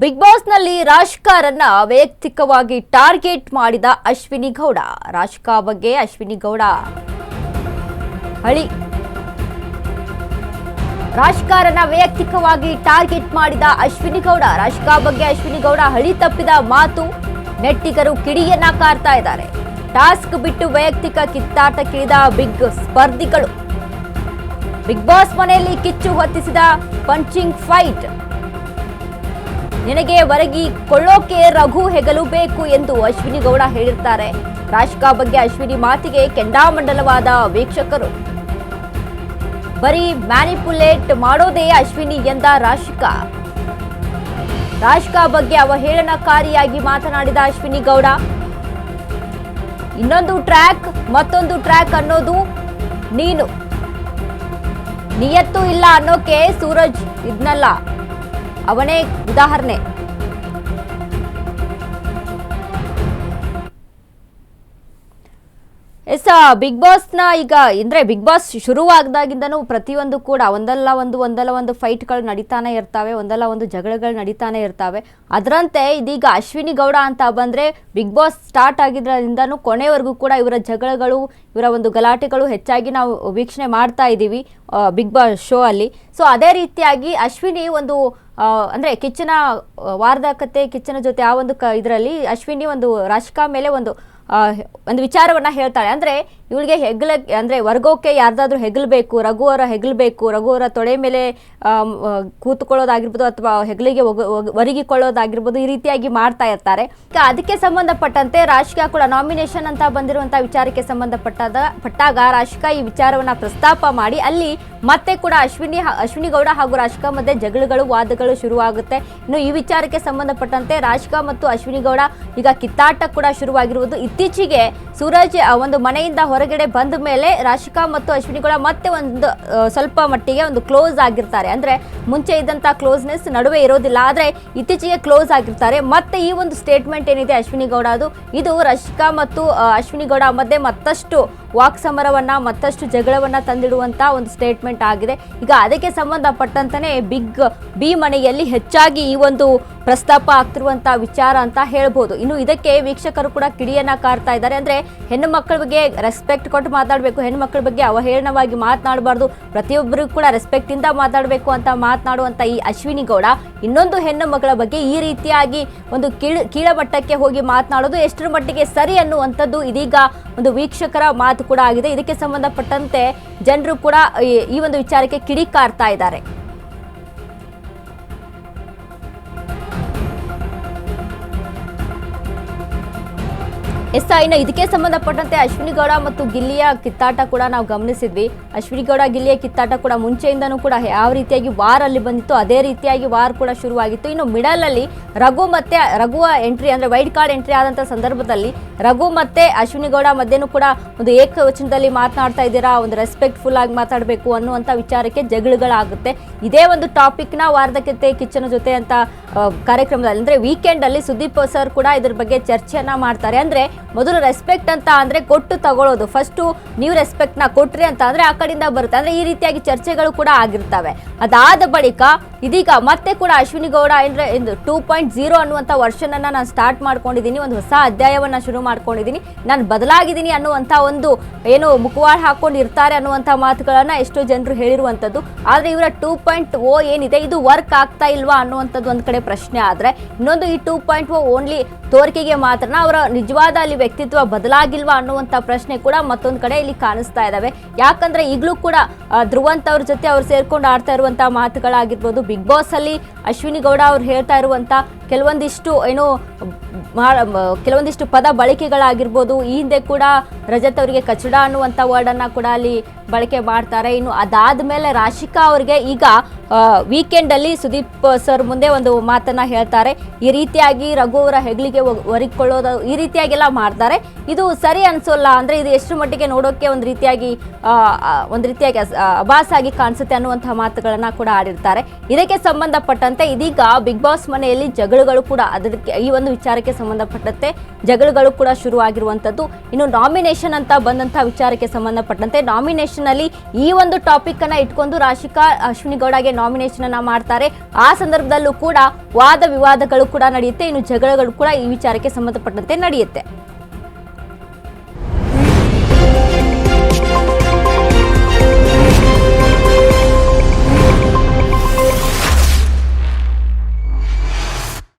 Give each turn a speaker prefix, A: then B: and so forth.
A: Big boss ನಲ್ಲಿ ರಾಜ್‌ಕಾರನ್ನ ವೈಯಕ್ತಿಕವಾಗಿ target ಮಾಡಿದ ಅಶ್ವಿನಿ ಗೌಡ. ರಾಜ್‌ಕಾ ಬಗ್ಗೆ ಅಶ್ವಿನಿ ಗೌಡ ರಾಜ್‌ಕಾರನ್ನ ವೈಯಕ್ತಿಕವಾಗಿ ಟಾರ್ಗೆಟ್ ಮಾಡಿದ ಅಶ್ವಿನಿ ಗೌಡ. ರಾಜ್‌ಕಾ ಬಗ್ಗೆ ಅಶ್ವಿನಿ ಗೌಡ ಹಳಿ ತಪ್ಪಿದ ಮಾತು ನೆಟ್ಟಿಗರು ಕಿಡಿಯನ್ನ ಕಾರ್ತಾ ಇದ್ದಾರೆ. ಟಾಸ್ಕ್ ಬಿಟ್ಟು ವೈಯಕ್ತಿಕ ಕಿತ್ತಾಟಕ್ಕಿಳಿದ ಬಿಗ್ ಸ್ಪರ್ಧಿಗಳು. ಬಿಗ್ ಬಾಸ್ ಮನೆಯಲ್ಲಿ ಕಿಚ್ಚು ಹೊತ್ತಿಸಿದ ಪಂಚಿಂಗ್ ಫೈಟ್. ನಿನಗೆ ಒರಗಿಕೊಳ್ಳೋಕೆ ರಘು ಹೆಗಲು ಬೇಕು ಎಂದು ಅಶ್ವಿನಿ ಗೌಡ ಹೇಳಿರ್ತಾರೆ. ರಾಜ್‌ಕಾ ಬಗ್ಗೆ ಅಶ್ವಿನಿ ಮಾತಿಗೆ ಕೆಂಡಾಮಂಡಲವಾದ ವೀಕ್ಷಕರು. ಬರೀ ಮ್ಯಾನಿಪುಲೇಟ್ ಮಾಡೋದೇ ಅಶ್ವಿನಿ ಎಂದ ರಾಜ್‌ಕಾ ಬಗ್ಗೆ ಅವಹೇಳನಕಾರಿಯಾಗಿ ಮಾತನಾಡಿದ ಅಶ್ವಿನಿ ಗೌಡ. ಇನ್ನೊಂದು ಟ್ರ್ಯಾಕ್ ಮತ್ತೊಂದು ಟ್ರ್ಯಾಕ್ ಅನ್ನೋದು ನೀನು, ನಿಯತ್ತು ಇಲ್ಲ ಅನ್ನೋಕೆ ಸೂರಜ್ ಇದ್ನಲ್ಲ ಅವನೇ ಉದಾಹರಣೆ. ಬಿಗ್ ಬಾಸ್ ನ ಈಗ ಅಂದ್ರೆ ಬಿಗ್ ಬಾಸ್ ಶುರುವಾಗದಾಗಿಂದನೂ ಪ್ರತಿಯೊಂದು ಕೂಡ ಒಂದಲ್ಲ ಒಂದು ಫೈಟ್ಗಳು ನಡೀತಾನೆ ಇರ್ತಾವೆ, ಒಂದಲ್ಲ ಒಂದು ಜಗಳಗಳು ನಡೀತಾನೆ ಇರ್ತಾವೆ. ಅದರಂತೆ ಇದೀಗ ಅಶ್ವಿನಿ ಗೌಡ ಅಂತ ಬಂದ್ರೆ ಬಿಗ್ ಬಾಸ್ ಸ್ಟಾರ್ಟ್ ಆಗಿದ್ರಿಂದನೂ ಕೊನೆವರೆಗೂ ಕೂಡ ಇವರ ಜಗಳಗಳು, ಇವರ ಒಂದು ಗಲಾಟೆಗಳು ಹೆಚ್ಚಾಗಿ ನಾವು ವೀಕ್ಷಣೆ ಮಾಡ್ತಾ ಇದ್ದೀವಿ ಬಿಗ್ ಬಾಸ್ ಶೋ ಅಲ್ಲಿ. ಸೊ ಅದೇ ರೀತಿಯಾಗಿ ಅಶ್ವಿನಿ ಒಂದು ಅಂದ್ರೆ ಕಿಚ್ಚನ ವಾರ್ದಾಕತೆ ಕಿಚ್ಚನ ಜೊತೆ ಆ ಒಂದು ಇದರಲ್ಲಿ ಅಶ್ವಿನಿ ಒಂದು ರಾಜ್‌ಕಾ ಮೇಲೆ ಒಂದು ವಿಚಾರವನ್ನ ಹೇಳ್ತಾಳೆ. ಅಂದ್ರೆ ಇವಳಿಗೆ ಅಂದ್ರೆ ವರ್ಗೋಕೆ ಯಾರ್ದಾದ್ರೂ ಹೆಗಲ್ಬೇಕು, ರಘು ಅವರ ಹೆಗಲ್ಬೇಕು, ರಘು ಅವರ ತೊಡೆ ಮೇಲೆ ಕೂತ್ಕೊಳ್ಳೋದಾಗಿರ್ಬೋದು ಅಥವಾ ಹೆಗಲಿಗೆ ಒರಗಿಕೊಳ್ಳೋದಾಗಿರ್ಬೋದು, ಈ ರೀತಿಯಾಗಿ ಮಾಡ್ತಾ ಇರ್ತಾರೆ. ಅದಕ್ಕೆ ಸಂಬಂಧಪಟ್ಟಂತೆ ರಾಜ್‌ಕಾ ಕೂಡ ನಾಮಿನೇಷನ್ ಅಂತ ಬಂದಿರುವಂತಹ ವಿಚಾರಕ್ಕೆ ಸಂಬಂಧಪಟ್ಟಾಗ ರಾಜ್‌ಕಾ ಈ ವಿಚಾರವನ್ನ ಪ್ರಸ್ತಾಪ ಮಾಡಿ ಅಲ್ಲಿ ಮತ್ತೆ ಕೂಡ ಅಶ್ವಿನಿ ಗೌಡ ಹಾಗೂ ರಾಜ್‌ಕಾ ಮಧ್ಯೆ ಜಗಳಗಳು ವಾದಗಳು ಶುರುವಾಗುತ್ತೆ. ಇನ್ನು ಈ ವಿಚಾರಕ್ಕೆ ಸಂಬಂಧಪಟ್ಟಂತೆ ರಾಜ್‌ಕಾ ಮತ್ತು ಅಶ್ವಿನಿ ಗೌಡ ಈಗ ಕಿತ್ತಾಟ ಕೂಡ ಶುರುವಾಗಿರುವುದು. ಇತ್ತೀಚೆಗೆ ಸೂರಜ್ ಒಂದು ಮನೆಯಿಂದ ಹೊರಗಡೆ ಬಂದ ಮೇಲೆ ರಾಜ್‌ಕಾ ಮತ್ತು ಅಶ್ವಿನಿ ಗೌಡ ಮತ್ತೆ ಒಂದು ಸ್ವಲ್ಪ ಮಟ್ಟಿಗೆ ಒಂದು ಕ್ಲೋಸ್ ಆಗಿರ್ತಾರೆ. ಅಂದ್ರೆ ಮುಂಚೆ ಇದ್ದಂತ ಕ್ಲೋಸ್ನೆಸ್ ನಡುವೆ ಇರೋದಿಲ್ಲ, ಆದ್ರೆ ಇತ್ತೀಚೆಗೆ ಕ್ಲೋಸ್ ಆಗಿರ್ತಾರೆ. ಮತ್ತೆ ಈ ಒಂದು ಸ್ಟೇಟ್ಮೆಂಟ್ ಏನಿದೆ ಅಶ್ವಿನಿ ಗೌಡ ಇದು ರಾಜ್‌ಕಾ ಮತ್ತು ಅಶ್ವಿನಿ ಗೌಡ ಮಧ್ಯೆ ಮತ್ತಷ್ಟು ವಾಕ್ಸಮರವನ್ನ ಮತ್ತಷ್ಟು ಜಗಳವನ್ನ ತಂದಿಡುವಂತ ಒಂದು ಸ್ಟೇಟ್ಮೆಂಟ್ ಆಗಿದೆ. ಈಗ ಅದಕ್ಕೆ ಸಂಬಂಧಪಟ್ಟಂತಾನೆ ಬಿಗ್ ಬಿ ಮನೆಯಲ್ಲಿ ಹೆಚ್ಚಾಗಿ ಈ ಒಂದು ಪ್ರಸ್ತಾಪ ಆಗ್ತಿರುವಂತಹ ವಿಚಾರ ಅಂತ ಹೇಳ್ಬೋದು. ಇನ್ನು ಇದಕ್ಕೆ ವೀಕ್ಷಕರು ಕೂಡ ಕಿಡಿಯನ್ನ ಕಾರ್ತಾ ಇದ್ದಾರೆ. ಅಂದ್ರೆ ಹೆಣ್ಣು ಮಕ್ಕಳ ಬಗ್ಗೆ ರೆಸ್ಪೆಕ್ಟ್ ಕೊಟ್ಟು ಮಾತಾಡಬೇಕು, ಹೆಣ್ಣು ಮಕ್ಕಳ ಬಗ್ಗೆ ಅವಹೇಳನವಾಗಿ ಮಾತನಾಡಬಾರ್ದು, ಪ್ರತಿಯೊಬ್ಬರಿಗೂ ಕೂಡ ರೆಸ್ಪೆಕ್ಟ್ ಇಂದ ಮಾತಾಡಬೇಕು ಅಂತ ಮಾತನಾಡುವಂತ ಈ ಅಶ್ವಿನಿ ಗೌಡ ಇನ್ನೊಂದು ಹೆಣ್ಣು ಮಕ್ಕಳ ಬಗ್ಗೆ ಈ ರೀತಿಯಾಗಿ ಒಂದು ಕೀಳಮಟ್ಟಕ್ಕೆ ಹೋಗಿ ಮಾತನಾಡೋದು ಎಷ್ಟರ ಮಟ್ಟಿಗೆ ಸರಿ ಅನ್ನುವಂಥದ್ದು ಇದೀಗ ಒಂದು ವೀಕ್ಷಕರ ಮಾತು ಕೂಡ ಆಗಿದೆ. ಇದಕ್ಕೆ ಸಂಬಂಧಪಟ್ಟಂತೆ ಜನರು ಕೂಡ ಈ ಒಂದು ವಿಚಾರಕ್ಕೆ ಕಿಡಿಕಾರ್ತಾ ಇದ್ದಾರೆ. ಇನ್ನು ಇದಕ್ಕೆ ಸಂಬಂಧಪಟ್ಟಂತೆ ಅಶ್ವಿನಿ ಗೌಡ ಮತ್ತು ಗಿಲ್ಲಿಯ ಕಿತ್ತಾಟ ಕೂಡ ನಾವು ಗಮನಿಸಿದ್ವಿ. ಅಶ್ವಿನಿ ಗೌಡ ಗಿಲ್ಲಿಯ ಕಿತ್ತಾಟ ಕೂಡ ಮುಂಚೆಯಿಂದನೂ ಕೂಡ ಯಾವ ರೀತಿಯಾಗಿ ವಾರ್ ಅಲ್ಲಿ ಬಂದಿತ್ತು ಅದೇ ರೀತಿಯಾಗಿ ವಾರ್ ಕೂಡ ಶುರುವಾಗಿತ್ತು. ಇನ್ನು ಮಿಡಲ್ ಅಲ್ಲಿ ರಘುವ ಎಂಟ್ರಿ ಅಂದ್ರೆ ವೈಲ್ಡ್ ಕಾರ್ಡ್ ಎಂಟ್ರಿ ಆದಂತ ಸಂದರ್ಭದಲ್ಲಿ ರಘು ಮತ್ತೆ ಅಶ್ವಿನಿ ಗೌಡ ಮಧ್ಯೆನೂ ಕೂಡ ಒಂದು ಏಕವಚನದಲ್ಲಿ ಮಾತನಾಡ್ತಾ ಇದ್ದೀರಾ, ಒಂದು ರೆಸ್ಪೆಕ್ಟ್ಫುಲ್ ಆಗಿ ಮಾತಾಡಬೇಕು ಅನ್ನುವಂಥ ವಿಚಾರಕ್ಕೆ ಜಗಳಗಳಾಗುತ್ತೆ. ಇದೇ ಒಂದು ಟಾಪಿಕ್ ನ ವಾರ್ಧಕ್ಯತೆ ಕಿಚ್ಚನ ಜೊತೆ ಅಂತ ಕಾರ್ಯಕ್ರಮದಲ್ಲಿ ಅಂದ್ರೆ ವೀಕೆಂಡ್ ಅಲ್ಲಿ ಸುದೀಪ್ ಸರ್ ಕೂಡ ಇದ್ರ ಬಗ್ಗೆ ಚರ್ಚೆಯನ್ನ ಮಾಡ್ತಾರೆ. ಅಂದ್ರೆ ಮೊದಲು ರೆಸ್ಪೆಕ್ಟ್ ಅಂತ ಅಂದ್ರೆ ಕೊಟ್ಟು ತಗೊಳ್ಳೋದು, ಫಸ್ಟ್ ನೀವು ರೆಸ್ಪೆಕ್ಟ್ ನ ಕೊಟ್ರಿ ಅಂತ ಅಂದ್ರೆ ಆ ಕಡೆಯಿಂದ ಬರುತ್ತೆ. ಅಂದ್ರೆ ಈ ರೀತಿಯಾಗಿ ಚರ್ಚೆಗಳು ಕೂಡ ಆಗಿರ್ತವೆ. ಅದಾದ ಬಳಿಕ ಇದೀಗ ಮತ್ತೆ ಕೂಡ ಅಶ್ವಿನಿ ಗೌಡ ಅಂದ್ರೆ 2.0 ಅನ್ನುವಂಥ ವರ್ಷನ್ ಅನ್ನ ನಾನು ಸ್ಟಾರ್ಟ್ ಮಾಡ್ಕೊಂಡಿದ್ದೀನಿ, ಒಂದು ಹೊಸ ಅಧ್ಯಾಯವನ್ನ ಶುರು ಮಾಡ್ಕೊಂಡಿದ್ದೀನಿ, ನಾನು ಬದಲಾಗಿದ್ದೀನಿ ಅನ್ನುವಂಥ ಒಂದು ಏನು ಮುಖವಾಡ ಹಾಕೊಂಡು ಇರ್ತಾರೆ ಅನ್ನುವಂಥ ಮಾತುಗಳನ್ನ ಎಷ್ಟೋ ಜನರು ಹೇಳಿರುವಂಥದ್ದು. ಆದ್ರೆ ಇವರ 2.0 ಏನಿದೆ ಇದು ವರ್ಕ್ ಆಗ್ತಾ ಇಲ್ವಾ ಅನ್ನುವಂಥದ್ದು ಒಂದ್ ಕಡೆ ಪ್ರಶ್ನೆ ಆದ್ರೆ, ಇನ್ನೊಂದು ಈ 2.0 ಓನ್ಲಿ ತೋರಿಕೆಗೆ ಮಾತ್ರ, ಅವರ ನಿಜವಾದ ಅಲ್ಲಿ ವ್ಯಕ್ತಿತ್ವ ಬದಲಾಗಿಲ್ವಾ ಅನ್ನುವಂಥ ಪ್ರಶ್ನೆ ಕೂಡ ಮತ್ತೊಂದು ಕಡೆ ಇಲ್ಲಿ ಕಾಣಿಸ್ತಾ ಇದಾವೆ. ಯಾಕಂದ್ರೆ ಈಗಲೂ ಕೂಡ ಧ್ರುವಂತ್ ಅವ್ರ ಜೊತೆ ಅವ್ರು ಸೇರ್ಕೊಂಡು ಆಡ್ತಾ ಇರುವಂತಹ ಮಾತುಗಳಾಗಿರ್ಬೋದು, ಬಿಗ್ ಬಾಸ್ ಅಲ್ಲಿ ಅಶ್ವಿನಿ ಗೌಡ ಅವ್ರು ಹೇಳ್ತಾ ಇರುವಂತ ಕೆಲವೊಂದಿಷ್ಟು ಪದ ಬಳಕೆಗಳಾಗಿರ್ಬೋದು. ಈ ಹಿಂದೆ ಕೂಡ ರಜತ್ ಅವರಿಗೆ ಕಚಡ ಅನ್ನುವಂಥ ವರ್ಡ್ ಅನ್ನ ಕೂಡ ಅಲ್ಲಿ ಬಳಕೆ ಮಾಡ್ತಾರೆ. ಇನ್ನು ಅದಾದ್ಮೇಲೆ ರಾಶಿಕಾ ಅವ್ರಿಗೆ ಈಗ ವೀಕೆಂಡ್ ಅಲ್ಲಿ ಸುದೀಪ್ ಸರ್ ಮುಂದೆ ಒಂದು ಮಾತನ್ನ ಹೇಳ್ತಾರೆ, ಈ ರೀತಿಯಾಗಿ ರಘು ಅವರ ಹೆಗಲಿಗೆ ಒರಗಿಕೊಳ್ಳೋದು ಈ ರೀತಿಯಾಗೆಲ್ಲ ಮಾಡ್ತಾರೆ, ಇದು ಸರಿ ಅನ್ಸೋಲ್ಲ, ಅಂದ್ರೆ ಇದು ಎಷ್ಟು ಮಟ್ಟಿಗೆ ನೋಡೋಕೆ ಒಂದು ರೀತಿಯಾಗಿ ಅಭಾಸ್ ಆಗಿ ಕಾಣಿಸುತ್ತೆ ಅನ್ನುವಂತಹ ಮಾತುಗಳನ್ನ ಕೂಡ ಆಡಿರ್ತಾರೆ. ಇದಕ್ಕೆ ಸಂಬಂಧಪಟ್ಟಂತೆ ಇದೀಗ ಬಿಗ್ ಬಾಸ್ ಮನೆಯಲ್ಲಿ ಜಗಳ ಜಗಳಗಳು ಕೂಡ ಅದಕ್ಕೆ ಈ ಒಂದು ವಿಚಾರಕ್ಕೆ ಸಂಬಂಧಪಟ್ಟಂತೆ ಜಗಳಗಳು ಕೂಡ ಶುರು ಆಗಿರುವಂಥದ್ದು. ಇನ್ನು ನಾಮಿನೇಷನ್ ಅಂತ ಬಂದಂಥ ವಿಚಾರಕ್ಕೆ ಸಂಬಂಧಪಟ್ಟಂತೆ ನಾಮಿನೇಷನ್ ಅಲ್ಲಿ ಈ ಒಂದು ಟಾಪಿಕ್ ಅನ್ನ ಇಟ್ಕೊಂಡು ರಾಶಿಕಾ ಅಶ್ವಿನಿ ಗೌಡಗೆ ನಾಮಿನೇಷನ್ ಅನ್ನ ಮಾಡ್ತಾರೆ. ಆ ಸಂದರ್ಭದಲ್ಲೂ ಕೂಡ ವಾದ ವಿವಾದಗಳು ಕೂಡ ನಡೆಯುತ್ತೆ, ಇನ್ನು ಜಗಳಗಳು ಕೂಡ ಈ ವಿಚಾರಕ್ಕೆ ಸಂಬಂಧಪಟ್ಟಂತೆ ನಡೆಯುತ್ತೆ.